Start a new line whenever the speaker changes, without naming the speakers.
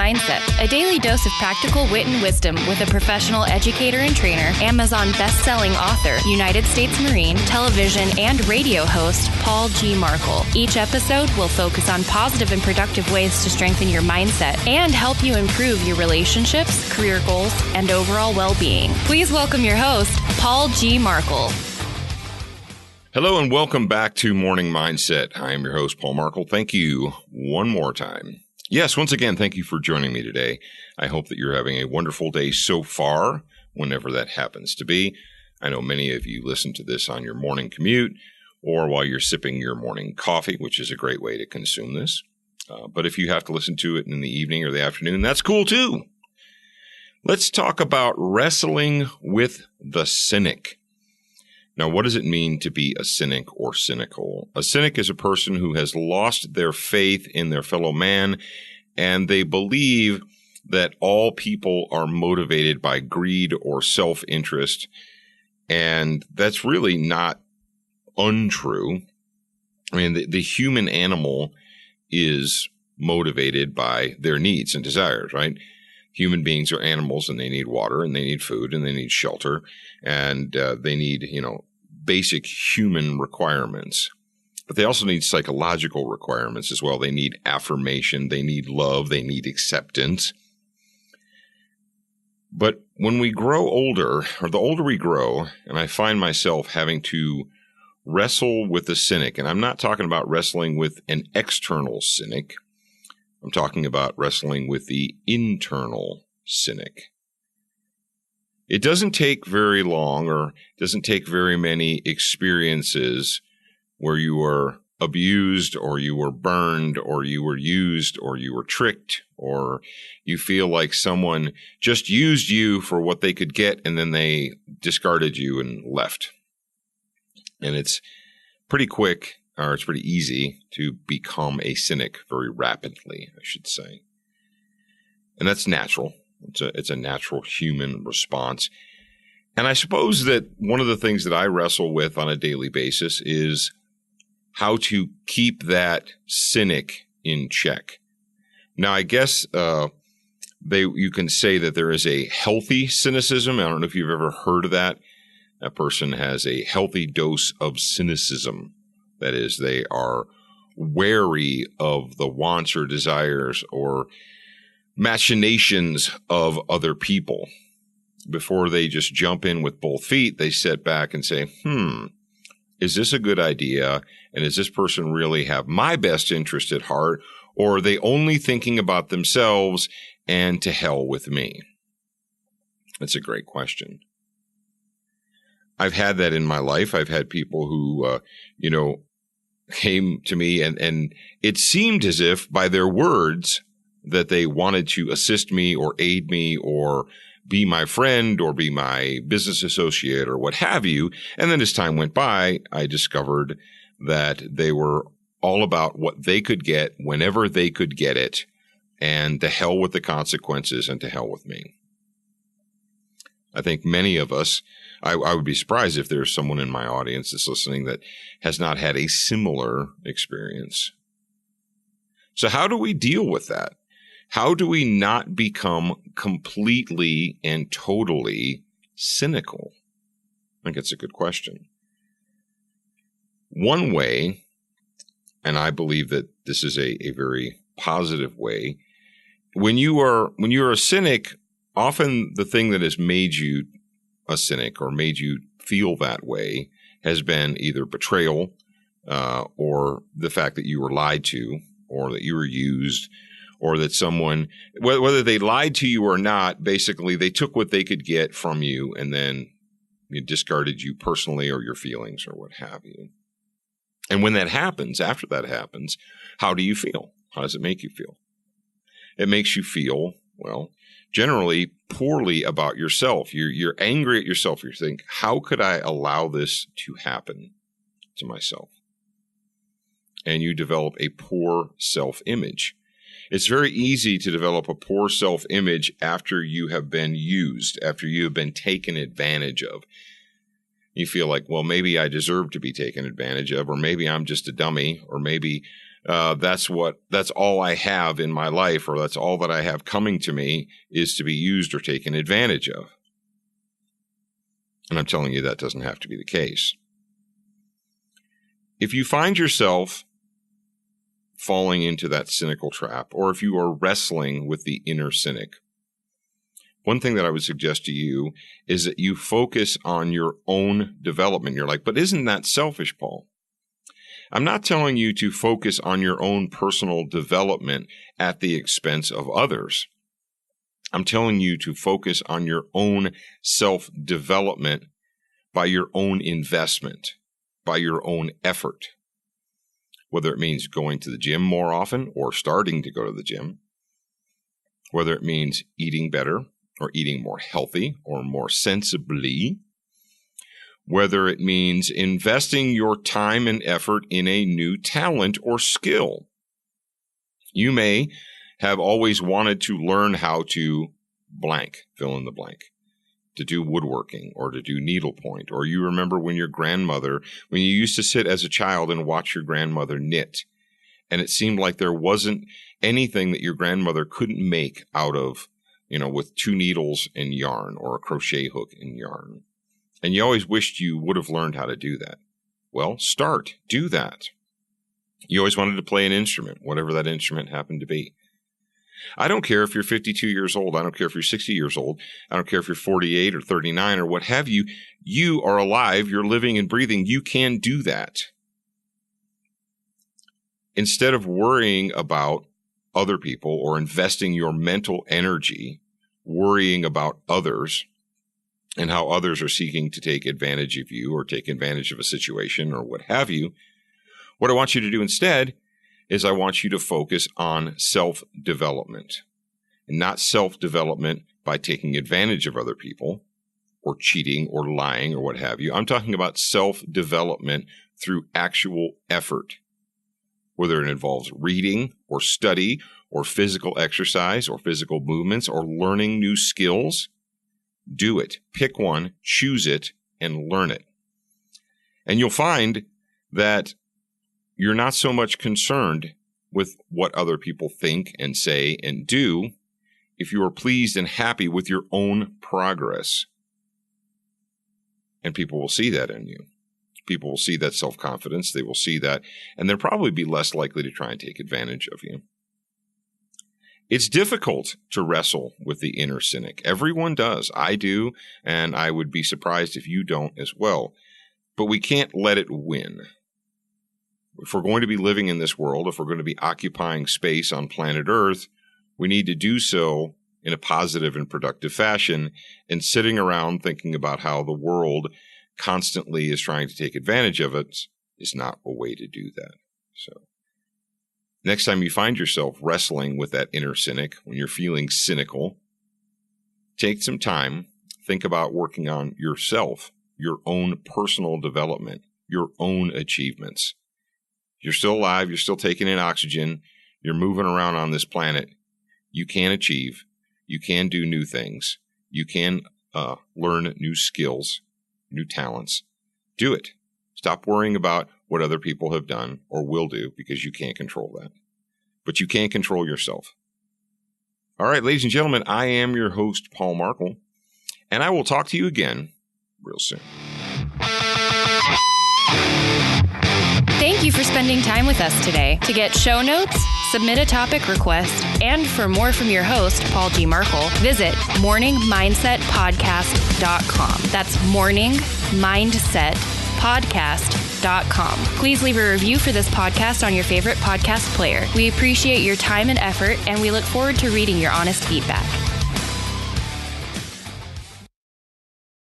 Mindset, a daily dose of practical wit and wisdom with a professional educator and trainer, Amazon best-selling author, United States Marine, television and radio host, Paul G. Markel. Each episode will focus on positive and productive ways to strengthen your mindset and help you improve your relationships, career goals, and overall well-being. Please welcome your host, Paul G. Markel.
Hello and welcome back to Morning Mindset. I am your host, Paul Markel. Thank you one more time. Yes, once again, thank you for joining me today. I hope that you're having a wonderful day so far, whenever that happens to be. I know many of you listen to this on your morning commute or while you're sipping your morning coffee, which is a great way to consume this. But if you have to listen to it in the evening or the afternoon, that's cool too. Let's talk about wrestling with the cynic. Now, what does it mean to be a cynic or cynical? A cynic is a person who has lost their faith in their fellow man, and they believe that all people are motivated by greed or self-interest, and that's really not untrue. I mean, the human animal is motivated by their needs and desires, right? Human beings are animals, and they need water, and they need food, and they need shelter, and they need, basic human requirements. But they also need psychological requirements as well. They need affirmation, they need love, they need acceptance. But when we grow older, or the older we grow, and I find myself having to wrestle with the cynic, and I'm not talking about wrestling with an external cynic, I'm talking about wrestling with the internal cynic. It doesn't take very long, or doesn't take very many experiences where you were abused, or you were burned, or you were used, or you were tricked, or you feel like someone just used you for what they could get and then they discarded you and left. And it's pretty quick, or it's pretty easy to become a cynic very rapidly, I should say. And that's natural. It's a natural human response. And I suppose that one of the things that I wrestle with on a daily basis is how to keep that cynic in check. Now, I guess you can say that there is a healthy cynicism. I don't know if you've ever heard of that. That person has a healthy dose of cynicism. That is, they are wary of the wants or desires or machinations of other people. Before they just jump in with both feet, they sit back and say, is this a good idea? And does this person really have my best interest at heart? Or are they only thinking about themselves and to hell with me? That's a great question. I've had that in my life. I've had people who, came to me and it seemed as if by their words that they wanted to assist me or aid me or be my friend or be my business associate or what have you. And then as time went by, I discovered that they were all about what they could get whenever they could get it, and to hell with the consequences and to hell with me. I think many of us, I would be surprised if there's someone in my audience that's listening that has not had a similar experience. So how do we deal with that? How do we not become completely and totally cynical? I think it's a good question. One way, and I believe that this is a very positive way, when you're a cynic, often the thing that has made you a cynic or made you feel that way has been either betrayal or the fact that you were lied to or that you were used, or that someone, whether they lied to you or not, basically they took what they could get from you and then discarded you personally or your feelings or what have you. And when that happens, after that happens, how do you feel? How does it make you feel? It makes you feel, well, generally poorly about yourself. You're angry at yourself. You think, how could I allow this to happen to myself? And you develop a poor self-image. It's very easy to develop a poor self-image after you have been used, after you have been taken advantage of. You feel like, well, maybe I deserve to be taken advantage of, or maybe I'm just a dummy, or maybe that's all I have in my life, or that's all that I have coming to me is to be used or taken advantage of. And I'm telling you that doesn't have to be the case. If you find yourself falling into that cynical trap, or if you are wrestling with the inner cynic, one thing that I would suggest to you is that you focus on your own development. You're like, but isn't that selfish, Paul? I'm not telling you to focus on your own personal development at the expense of others. I'm telling you to focus on your own self-development by your own investment, by your own effort, whether it means going to the gym more often or starting to go to the gym, whether it means eating better or eating more healthy or more sensibly, whether it means investing your time and effort in a new talent or skill. You may have always wanted to learn how to blank, fill in the blank, to do woodworking or to do needlepoint. Or you remember when you used to sit as a child and watch your grandmother knit, and it seemed like there wasn't anything that your grandmother couldn't make out of, with 2 needles and yarn or a crochet hook and yarn. And you always wished you would have learned how to do that. Well, do that. You always wanted to play an instrument, whatever that instrument happened to be. I don't care if you're 52 years old. I don't care if you're 60 years old. I don't care if you're 48 or 39 or what have you. You are alive. You're living and breathing. You can do that. Instead of worrying about other people or investing your mental energy worrying about others and how others are seeking to take advantage of you or take advantage of a situation or what have you, what I want you to do instead is I want you to focus on self-development, and not self-development by taking advantage of other people or cheating or lying or what have you. I'm talking about self-development through actual effort, whether it involves reading or study or physical exercise or physical movements or learning new skills. Do it. Pick one, choose it, and learn it. And you'll find that you're not so much concerned with what other people think and say and do if you are pleased and happy with your own progress. And people will see that in you. People will see that self-confidence. They will see that, and they'll probably be less likely to try and take advantage of you. It's difficult to wrestle with the inner cynic. Everyone does. I do, and I would be surprised if you don't as well. But we can't let it win. If we're going to be living in this world, if we're going to be occupying space on planet Earth, we need to do so in a positive and productive fashion, and sitting around thinking about how the world constantly is trying to take advantage of it is not a way to do that. So next time you find yourself wrestling with that inner cynic, when you're feeling cynical, take some time, think about working on yourself, your own personal development, your own achievements. You're still alive, you're still taking in oxygen, you're moving around on this planet. You can achieve, you can do new things, you can learn new skills, new talents. Do it. Stop worrying about what other people have done or will do, because you can't control that. But you can control yourself. All right, ladies and gentlemen, I am your host, Paul Markel, and I will talk to you again real soon.
Thank you for spending time with us today. To get show notes, submit a topic request, and for more from your host, Paul G. Markel, visit morningmindsetpodcast.com. That's morningmindsetpodcast.com. Please leave a review for this podcast on your favorite podcast player. We appreciate your time and effort, and we look forward to reading your honest feedback.